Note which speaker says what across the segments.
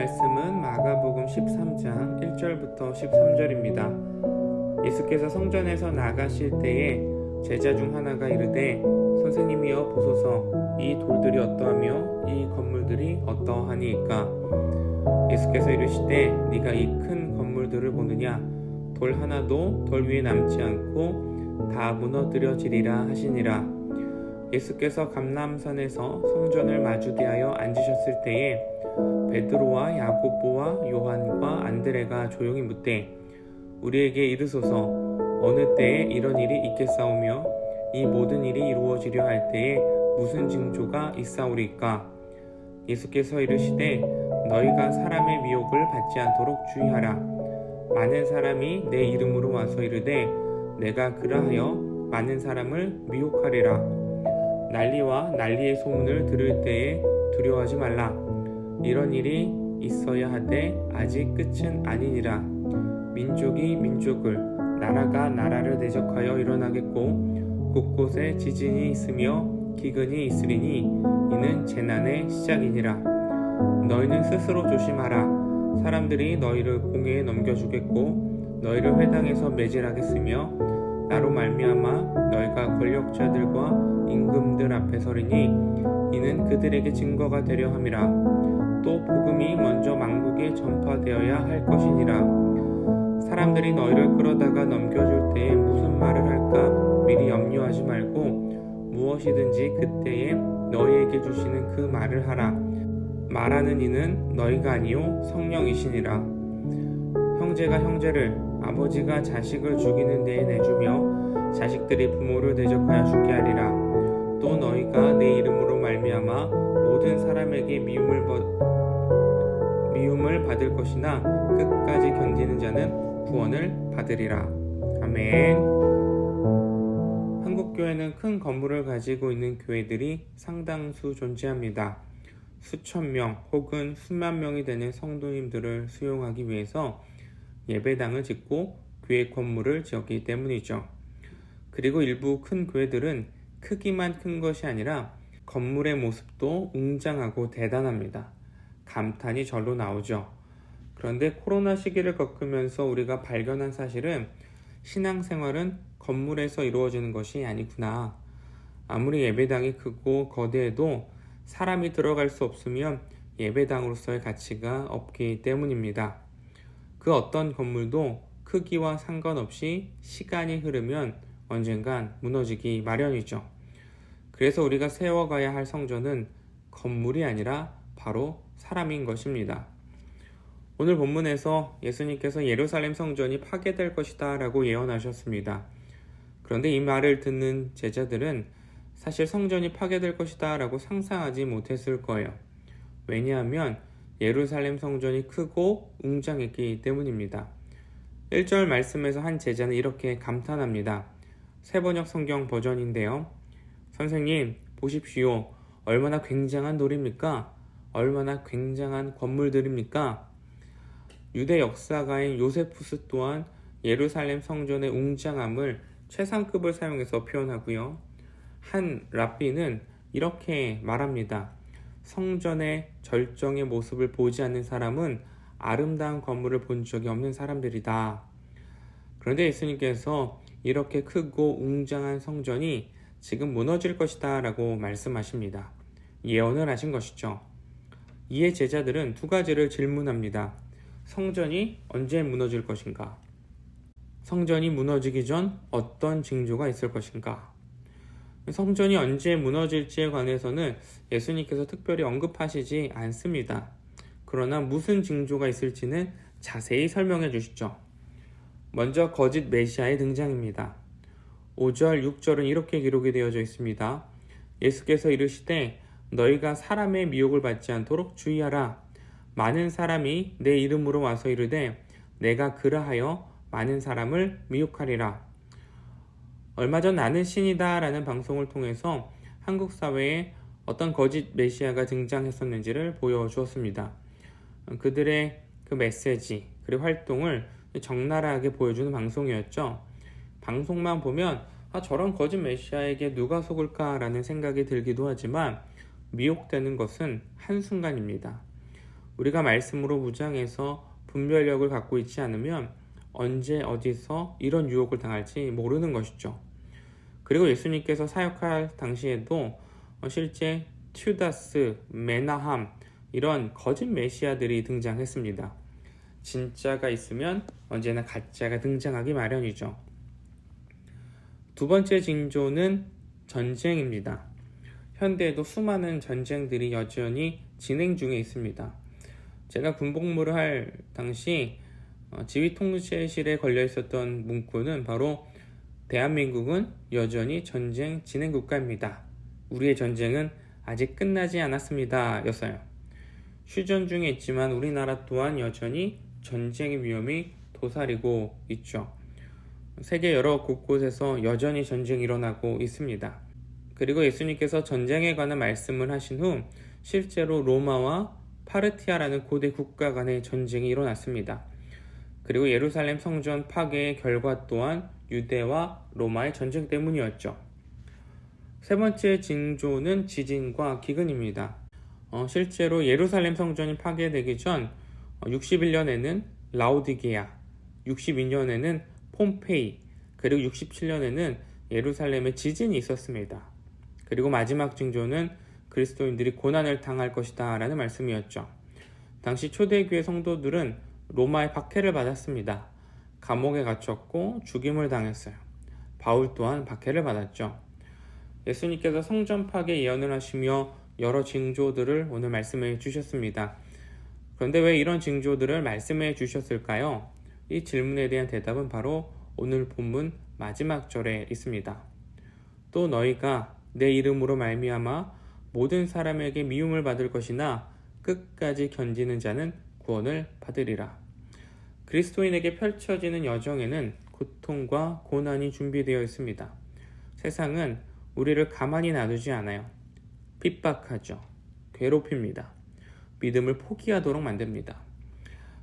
Speaker 1: 말씀은 마가복음 13장 1절부터 13절입니다. 예수께서 성전에서 나가실 때에 제자 중 하나가 이르되 선생님이여 보소서 이 돌들이 어떠하며 이 건물들이 어떠하니이까. 예수께서 이르시되 네가 이 큰 건물들을 보느냐. 돌 하나도 돌 위에 남지 않고 다 무너뜨려지리라 하시니라. 예수께서 감람산에서 성전을 마주대하여 앉으셨을 때에 베드로와 야고보와 요한과 안드레가 조용히 묻되 우리에게 이르소서 어느 때에 이런 일이 있겠사오며 이 모든 일이 이루어지려 할 때에 무슨 징조가 있사오리까. 예수께서 이르시되 너희가 사람의 미혹을 받지 않도록 주의하라. 많은 사람이 내 이름으로 와서 이르되 내가 그러하여 많은 사람을 미혹하리라. 난리와 난리의 소문을 들을 때에 두려워하지 말라. 이런 일이 있어야 하되 아직 끝은 아니니라. 민족이 민족을 나라가 나라를 대적하여 일어나겠고 곳곳에 지진이 있으며 기근이 있으리니 이는 재난의 시작이니라. 너희는 스스로 조심하라. 사람들이 너희를 공회에 넘겨주겠고 너희를 회당에서 매질하겠으며 나로 말미암아 너희가 권력자들과 임금들 앞에 서리니 이는 그들에게 증거가 되려 함이라. 또 복음이 먼저 만국에 전파되어야 할 것이니라. 사람들이 너희를 끌어다가 넘겨줄 때에 무슨 말을 할까 미리 염려하지 말고 무엇이든지 그때에 너희에게 주시는 그 말을 하라. 말하는 이는 너희가 아니요 성령이시니라. 형제가 형제를 아버지가 자식을 죽이는 데에 내주며 자식들이 부모를 대적하여 죽게 하리라. 또 너희가 내 이름으로 말미암아 모든 사람에게 미움을 받을 것이나 끝까지 견디는 자는 구원을 받으리라. 아멘. 한국교회는 큰 건물을 가지고 있는 교회들이 상당수 존재합니다. 수천 명 혹은 수만 명이 되는 성도님들을 수용하기 위해서 예배당을 짓고 교회 건물을 지었기 때문이죠. 그리고 일부 큰 교회들은 크기만 큰 것이 아니라 건물의 모습도 웅장하고 대단합니다. 감탄이 절로 나오죠. 그런데 코로나 시기를 겪으면서 우리가 발견한 사실은 신앙생활은 건물에서 이루어지는 것이 아니구나. 아무리 예배당이 크고 거대해도 사람이 들어갈 수 없으면 예배당으로서의 가치가 없기 때문입니다. 그 어떤 건물도 크기와 상관없이 시간이 흐르면 언젠간 무너지기 마련이죠. 그래서 우리가 세워가야 할 성전은 건물이 아니라 바로 사람인 것입니다. 오늘 본문에서 예수님께서 예루살렘 성전이 파괴될 것이다 라고 예언하셨습니다. 그런데 이 말을 듣는 제자들은 사실 성전이 파괴될 것이다 라고 상상하지 못했을 거예요. 왜냐하면 예루살렘 성전이 크고 웅장했기 때문입니다. 1절 말씀에서 한 제자는 이렇게 감탄합니다. 새번역 성경 버전인데요. 선생님, 보십시오. 얼마나 굉장한 돌입니까? 얼마나 굉장한 건물들입니까? 유대 역사가인 요세푸스 또한 예루살렘 성전의 웅장함을 최상급을 사용해서 표현하고요. 한 랍비는 이렇게 말합니다. 성전의 절정의 모습을 보지 않는 사람은 아름다운 건물을 본 적이 없는 사람들이다. 그런데 예수님께서 이렇게 크고 웅장한 성전이 지금 무너질 것이다 라고 말씀하십니다. 예언을 하신 것이죠. 이에 제자들은 두 가지를 질문합니다. 성전이 언제 무너질 것인가? 성전이 무너지기 전 어떤 징조가 있을 것인가? 성전이 언제 무너질지에 관해서는 예수님께서 특별히 언급하시지 않습니다. 그러나 무슨 징조가 있을지는 자세히 설명해 주시죠. 먼저 거짓 메시아의 등장입니다. 5절, 6절은 이렇게 기록이 되어져 있습니다. 예수께서 이르시되 너희가 사람의 미혹을 받지 않도록 주의하라. 많은 사람이 내 이름으로 와서 이르되 내가 그러하여 많은 사람을 미혹하리라. 얼마 전 나는 신이다 라는 방송을 통해서 한국 사회에 어떤 거짓 메시아가 등장했었는지를 보여주었습니다. 그들의 그 메시지 그리고 활동을 적나라하게 보여주는 방송이었죠. 방송만 보면 저런 거짓 메시아에게 누가 속을까 라는 생각이 들기도 하지만 미혹되는 것은 한순간입니다. 우리가 말씀으로 무장해서 분별력을 갖고 있지 않으면 언제 어디서 이런 유혹을 당할지 모르는 것이죠. 그리고 예수님께서 사역할 당시에도 실제 튜다스, 메나함 이런 거짓 메시아들이 등장했습니다. 진짜가 있으면 언제나 가짜가 등장하기 마련이죠. 두 번째 징조는 전쟁입니다. 현대에도 수많은 전쟁들이 여전히 진행 중에 있습니다. 제가 군복무를 할 당시 지휘통제실에 걸려 있었던 문구는 바로 대한민국은 여전히 전쟁 진행 국가입니다. 우리의 전쟁은 아직 끝나지 않았습니다. 였어요. 휴전 중에 있지만 우리나라 또한 여전히 전쟁의 위험이 도사리고 있죠. 세계 여러 곳곳에서 여전히 전쟁이 일어나고 있습니다. 그리고 예수님께서 전쟁에 관한 말씀을 하신 후 실제로 로마와 파르티아라는 고대 국가 간의 전쟁이 일어났습니다. 그리고 예루살렘 성전 파괴의 결과 또한 유대와 로마의 전쟁 때문이었죠. 세 번째 징조는 지진과 기근입니다. 실제로 예루살렘 성전이 파괴되기 전 61년에는 라오디게아, 62년에는 폼페이, 그리고 67년에는 예루살렘에 지진이 있었습니다. 그리고 마지막 징조는 그리스도인들이 고난을 당할 것이다 라는 말씀이었죠. 당시 초대교회 성도들은 로마의 박해를 받았습니다. 감옥에 갇혔고 죽임을 당했어요. 바울 또한 박해를 받았죠. 예수님께서 성전 파괴 예언을 하시며 여러 징조들을 오늘 말씀해 주셨습니다. 그런데 왜 이런 징조들을 말씀해 주셨을까요? 이 질문에 대한 대답은 바로 오늘 본문 마지막 절에 있습니다. 또 너희가 내 이름으로 말미암아 모든 사람에게 미움을 받을 것이나 끝까지 견디는 자는 구원을 받으리라. 그리스도인에게 펼쳐지는 여정에는 고통과 고난이 준비되어 있습니다. 세상은 우리를 가만히 놔두지 않아요. 핍박하죠. 괴롭힙니다. 믿음을 포기하도록 만듭니다.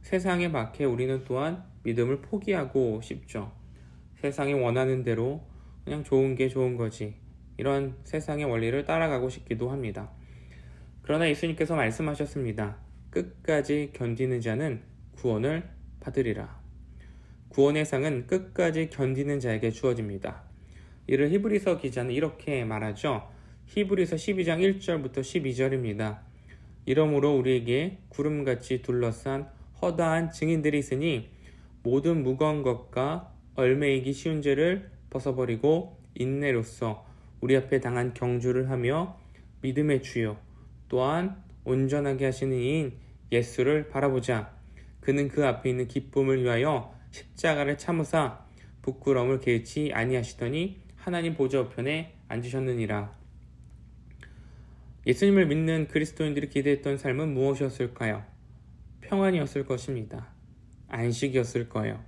Speaker 1: 세상에 박해 우리는 또한 믿음을 포기하고 싶죠. 세상이 원하는 대로 그냥 좋은 게 좋은 거지. 이런 세상의 원리를 따라가고 싶기도 합니다. 그러나 예수님께서 말씀하셨습니다. 끝까지 견디는 자는 구원을 받으리라. 구원의 상은 끝까지 견디는 자에게 주어집니다. 이를 히브리서 기자는 이렇게 말하죠. 히브리서 12장 1절부터 12절입니다. 이러므로 우리에게 구름같이 둘러싼 허다한 증인들이 있으니 모든 무거운 것과 얼매이기 쉬운 죄를 벗어버리고 인내로써 우리 앞에 당한 경주를 하며 믿음의 주요 또한 온전하게 하시는 이인 예수를 바라보자. 그는 그 앞에 있는 기쁨을 위하여 십자가를 참으사 부끄러움을 개의치 아니하시더니 하나님 보좌 우편에 앉으셨느니라. 예수님을 믿는 그리스도인들이 기대했던 삶은 무엇이었을까요? 평안이었을 것입니다. 안식이었을 거예요.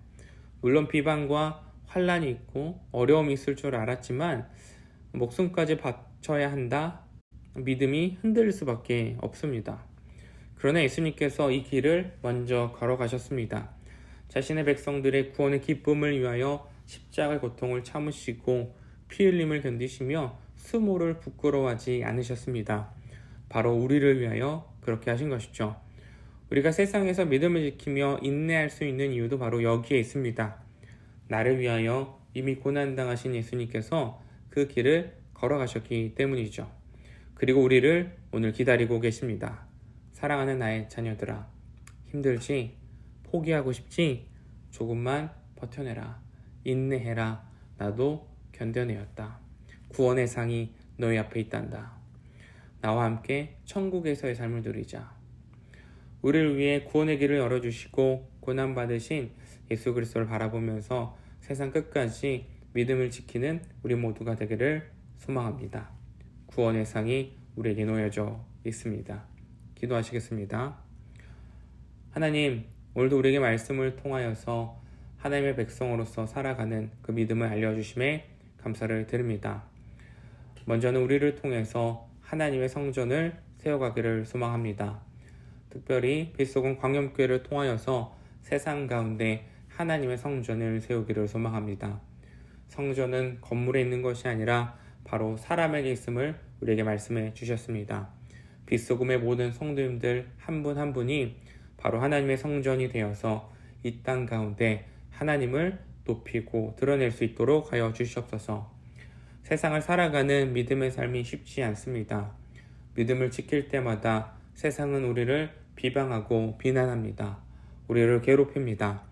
Speaker 1: 물론 비방과 환란이 있고 어려움이 있을 줄 알았지만 목숨까지 바쳐야 한다. 믿음이 흔들릴 수밖에 없습니다. 그러나 예수님께서 이 길을 먼저 걸어가셨습니다. 자신의 백성들의 구원의 기쁨을 위하여 십자가의 고통을 참으시고 피 흘림을 견디시며 수모를 부끄러워하지 않으셨습니다. 바로 우리를 위하여 그렇게 하신 것이죠. 우리가 세상에서 믿음을 지키며 인내할 수 있는 이유도 바로 여기에 있습니다. 나를 위하여 이미 고난당하신 예수님께서 그 길을 걸어가셨기 때문이죠. 그리고 우리를 오늘 기다리고 계십니다. 사랑하는 나의 자녀들아, 힘들지? 포기하고 싶지? 조금만 버텨내라. 인내해라. 나도 견뎌내었다. 구원의 상이 너희 앞에 있단다. 나와 함께 천국에서의 삶을 누리자. 우리를 위해 구원의 길을 열어주시고 고난받으신 예수 그리스도를 바라보면서 세상 끝까지 믿음을 지키는 우리 모두가 되기를 소망합니다. 구원의 상이 우리에게 놓여져 있습니다. 기도하시겠습니다. 하나님, 오늘도 우리에게 말씀을 통하여서 하나님의 백성으로서 살아가는 그 믿음을 알려주심에 감사를 드립니다. 먼저는 우리를 통해서 하나님의 성전을 세워가기를 소망합니다. 특별히 빛소금 광염교회를 통하여서 세상 가운데 하나님의 성전을 세우기를 소망합니다. 성전은 건물에 있는 것이 아니라 바로 사람에게 있음을 우리에게 말씀해 주셨습니다. 빗소금의 모든 성도님들 한 분 한 분이 바로 하나님의 성전이 되어서 이 땅 가운데 하나님을 높이고 드러낼 수 있도록 하여 주시옵소서. 세상을 살아가는 믿음의 삶이 쉽지 않습니다. 믿음을 지킬 때마다 세상은 우리를 비방하고 비난합니다. 우리를 괴롭힙니다.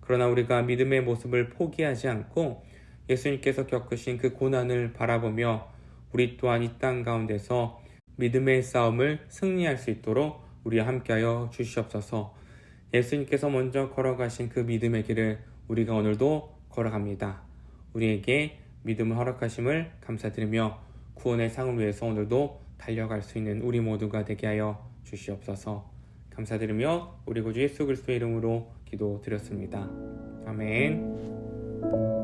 Speaker 1: 그러나 우리가 믿음의 모습을 포기하지 않고 예수님께서 겪으신 그 고난을 바라보며 우리 또한 이 땅 가운데서 믿음의 싸움을 승리할 수 있도록 우리와 함께하여 주시옵소서. 예수님께서 먼저 걸어가신 그 믿음의 길을 우리가 오늘도 걸어갑니다. 우리에게 믿음을 허락하심을 감사드리며 구원의 상을 위해서 오늘도 달려갈 수 있는 우리 모두가 되게 하여 주시옵소서. 감사드리며 우리 구주 예수 그리스도의 이름으로 기도드렸습니다. 아멘.